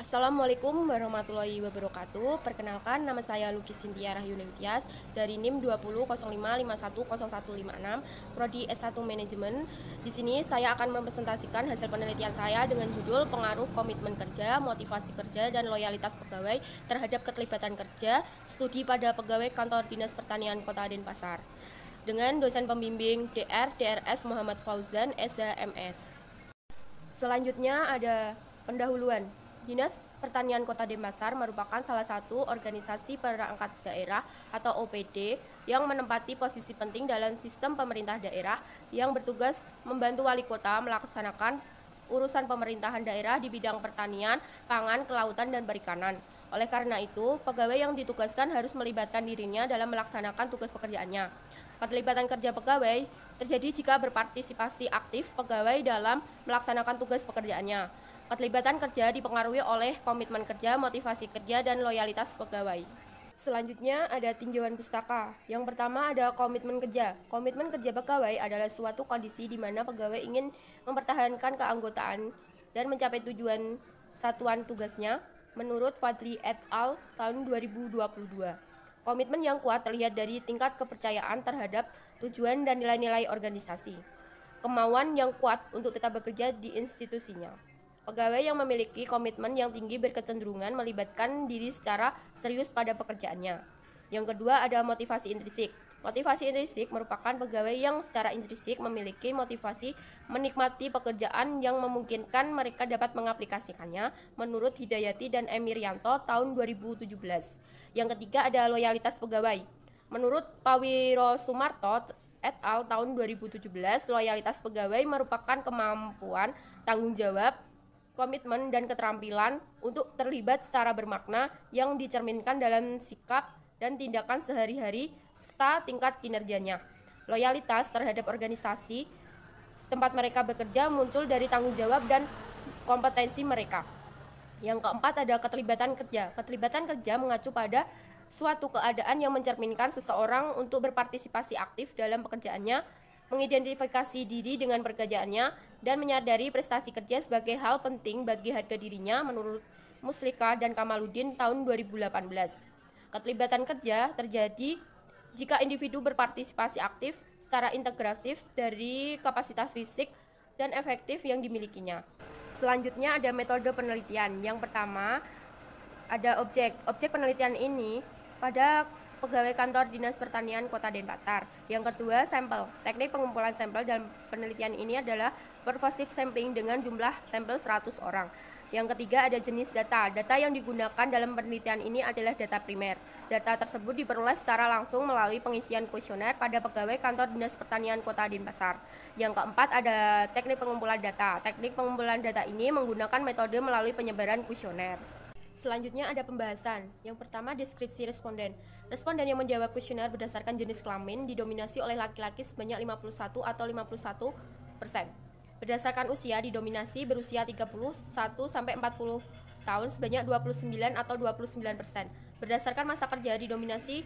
Assalamualaikum warahmatullahi wabarakatuh. Perkenalkan, nama saya Luki Sintia Rahyuning Tias dari NIM 2005510156 Prodi S1 Manajemen. Di sini saya akan mempresentasikan hasil penelitian saya dengan judul Pengaruh Komitmen Kerja, Motivasi Kerja, dan Loyalitas Pegawai terhadap Keterlibatan Kerja, Studi pada Pegawai Kantor Dinas Pertanian Kota Denpasar. Dengan dosen pembimbing DRS Muhammad Fauzan, SHMS. Selanjutnya ada pendahuluan. Dinas Pertanian Kota Denpasar merupakan salah satu organisasi perangkat daerah atau OPD yang menempati posisi penting dalam sistem pemerintah daerah yang bertugas membantu wali kota melaksanakan urusan pemerintahan daerah di bidang pertanian, pangan, kelautan, dan perikanan. Oleh karena itu, pegawai yang ditugaskan harus melibatkan dirinya dalam melaksanakan tugas pekerjaannya. Keterlibatan kerja pegawai terjadi jika berpartisipasi aktif pegawai dalam melaksanakan tugas pekerjaannya. Keterlibatan kerja dipengaruhi oleh komitmen kerja, motivasi kerja, dan loyalitas pegawai. Selanjutnya ada tinjauan pustaka. Yang pertama ada komitmen kerja. Komitmen kerja pegawai adalah suatu kondisi di mana pegawai ingin mempertahankan keanggotaan dan mencapai tujuan satuan tugasnya menurut Fadli et al. Tahun 2022. Komitmen yang kuat terlihat dari tingkat kepercayaan terhadap tujuan dan nilai-nilai organisasi. Kemauan yang kuat untuk tetap bekerja di institusinya. Pegawai yang memiliki komitmen yang tinggi berkecenderungan melibatkan diri secara serius pada pekerjaannya. Yang kedua ada motivasi intrinsik. Motivasi intrinsik merupakan pegawai yang secara intrinsik memiliki motivasi menikmati pekerjaan yang memungkinkan mereka dapat mengaplikasikannya menurut Hidayati dan Emiryanto tahun 2017. Yang ketiga ada loyalitas pegawai. Menurut Pawiro Sumarto et al. Tahun 2017, loyalitas pegawai merupakan kemampuan, tanggung jawab, komitmen, dan keterampilan untuk terlibat secara bermakna yang dicerminkan dalam sikap dan tindakan sehari-hari serta tingkat kinerjanya. Loyalitas terhadap organisasi tempat mereka bekerja muncul dari tanggung jawab dan kompetensi mereka. Yang keempat ada keterlibatan kerja. Keterlibatan kerja mengacu pada suatu keadaan yang mencerminkan seseorang untuk berpartisipasi aktif dalam pekerjaannya, mengidentifikasi diri dengan pekerjaannya, dan menyadari prestasi kerja sebagai hal penting bagi harga dirinya menurut Muslika dan Kamaluddin tahun 2018. Keterlibatan kerja terjadi jika individu berpartisipasi aktif secara integratif dari kapasitas fisik dan efektif yang dimilikinya. Selanjutnya ada metode penelitian. Yang pertama ada objek. Objek penelitian ini pada pegawai kantor Dinas Pertanian Kota Denpasar. Yang kedua, sampel. Teknik pengumpulan sampel dalam penelitian ini adalah pervasive sampling dengan jumlah sampel 100 orang. Yang ketiga, ada jenis data. Data yang digunakan dalam penelitian ini adalah data primer. Data tersebut diperoleh secara langsung melalui pengisian kuesioner pada pegawai kantor Dinas Pertanian Kota Denpasar. Yang keempat, ada teknik pengumpulan data. Teknik pengumpulan data ini menggunakan metode melalui penyebaran kuesioner. Selanjutnya ada pembahasan. Yang pertama, deskripsi responden. Responden yang menjawab kuesioner berdasarkan jenis kelamin didominasi oleh laki-laki sebanyak 51 atau 51%. Berdasarkan usia didominasi berusia 31 sampai 40 tahun sebanyak 29 atau 29%. Berdasarkan masa kerja didominasi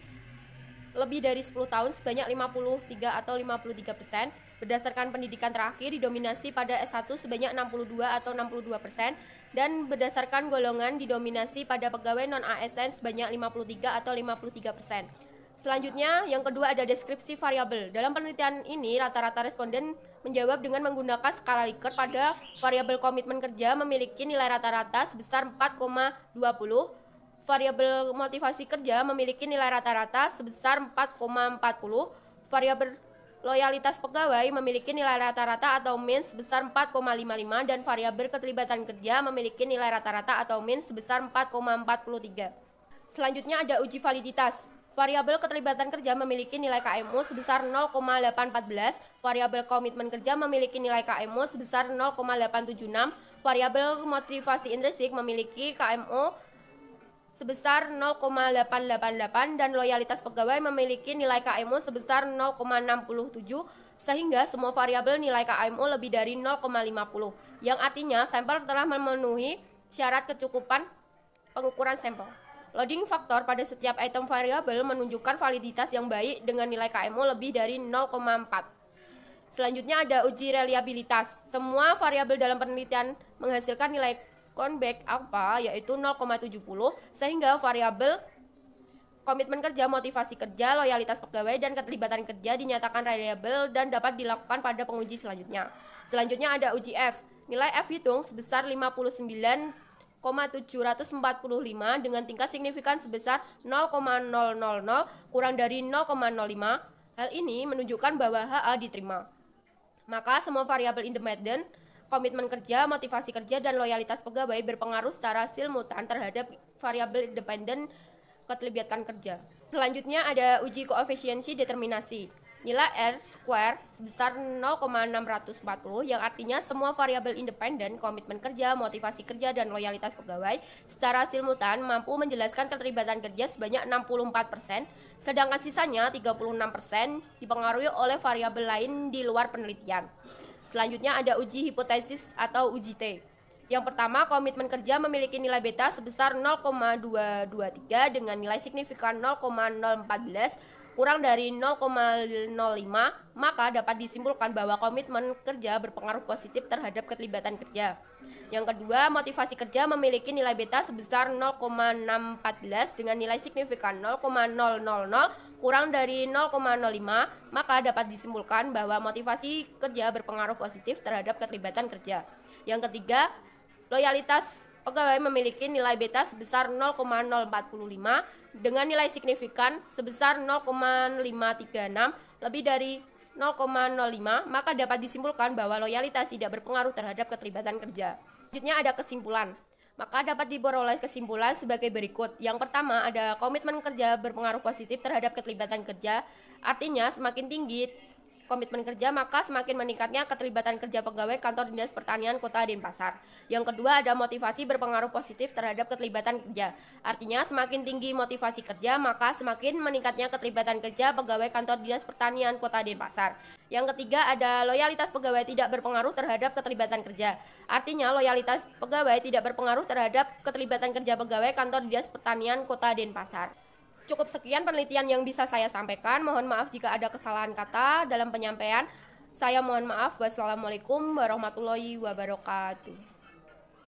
lebih dari 10 tahun sebanyak 53 atau 53%. Berdasarkan pendidikan terakhir didominasi pada S1 sebanyak 62 atau 62%. Dan berdasarkan golongan didominasi pada pegawai non-ASN sebanyak 53 atau 53%. Selanjutnya, yang kedua ada deskripsi variabel. Dalam penelitian ini, rata-rata responden menjawab dengan menggunakan skala Likert pada variabel komitmen kerja memiliki nilai rata-rata sebesar 4,20. Variabel motivasi kerja memiliki nilai rata-rata sebesar 4,40. Variabel loyalitas pegawai memiliki nilai rata-rata atau min sebesar 4,55 dan variabel keterlibatan kerja memiliki nilai rata-rata atau min sebesar 4,43. Selanjutnya ada uji validitas. Variabel keterlibatan kerja memiliki nilai KMU sebesar 0,814, variabel komitmen kerja memiliki nilai KMU sebesar 0,876, variabel motivasi intrinsik memiliki KMU sebesar 0,888 dan loyalitas pegawai memiliki nilai KMU sebesar 0,67 sehingga semua variabel nilai KMU lebih dari 0,50 yang artinya sampel telah memenuhi syarat kecukupan pengukuran sampel. Loading faktor pada setiap item variabel menunjukkan validitas yang baik dengan nilai KMU lebih dari 0,4. Selanjutnya ada uji reliabilitas. Semua variabel dalam penelitian menghasilkan nilai Cronbach apa, yaitu 0,70, sehingga variabel komitmen kerja, motivasi kerja, loyalitas pegawai, dan keterlibatan kerja dinyatakan reliable dan dapat dilakukan pada penguji selanjutnya. Selanjutnya ada uji F. Nilai F hitung sebesar 59,745 dengan tingkat signifikan sebesar 0,000 kurang dari 0,05. Hal ini menunjukkan bahwa HA diterima. Maka semua variabel independen, komitmen kerja, motivasi kerja, dan loyalitas pegawai berpengaruh secara simultan terhadap variabel independen keterlibatan kerja. Selanjutnya ada uji koefisiensi determinasi. Nilai R square sebesar 0,640 yang artinya semua variabel independen, komitmen kerja, motivasi kerja, dan loyalitas pegawai secara simultan mampu menjelaskan keterlibatan kerja sebanyak 64%, sedangkan sisanya 36% dipengaruhi oleh variabel lain di luar penelitian. Selanjutnya ada uji hipotesis atau uji T. Yang pertama, komitmen kerja memiliki nilai beta sebesar 0,223 dengan nilai signifikan 0,014 kurang dari 0,05, maka dapat disimpulkan bahwa komitmen kerja berpengaruh positif terhadap keterlibatan kerja. Yang kedua, motivasi kerja memiliki nilai beta sebesar 0,614 dengan nilai signifikan 0,000 kurang dari 0,05, maka dapat disimpulkan bahwa motivasi kerja berpengaruh positif terhadap keterlibatan kerja. Yang ketiga, loyalitas pegawai memiliki nilai beta sebesar 0,045 dengan nilai signifikan sebesar 0,536 lebih dari 0,05, maka dapat disimpulkan bahwa loyalitas tidak berpengaruh terhadap keterlibatan kerja. Selanjutnya ada kesimpulan. Maka dapat diperoleh kesimpulan sebagai berikut. Yang pertama ada komitmen kerja berpengaruh positif terhadap keterlibatan kerja. Artinya semakin tinggi komitmen kerja, maka semakin meningkatnya keterlibatan kerja pegawai kantor Dinas Pertanian Kota Denpasar. Yang kedua ada motivasi berpengaruh positif terhadap keterlibatan kerja. Artinya semakin tinggi motivasi kerja, maka semakin meningkatnya keterlibatan kerja pegawai kantor Dinas Pertanian Kota Denpasar. Yang ketiga ada loyalitas pegawai tidak berpengaruh terhadap keterlibatan kerja. Artinya loyalitas pegawai tidak berpengaruh terhadap keterlibatan kerja pegawai kantor Dinas Pertanian Kota Denpasar. Cukup sekian penelitian yang bisa saya sampaikan. Mohon maaf jika ada kesalahan kata dalam penyampaian. Saya mohon maaf. Wassalamualaikum warahmatullahi wabarakatuh.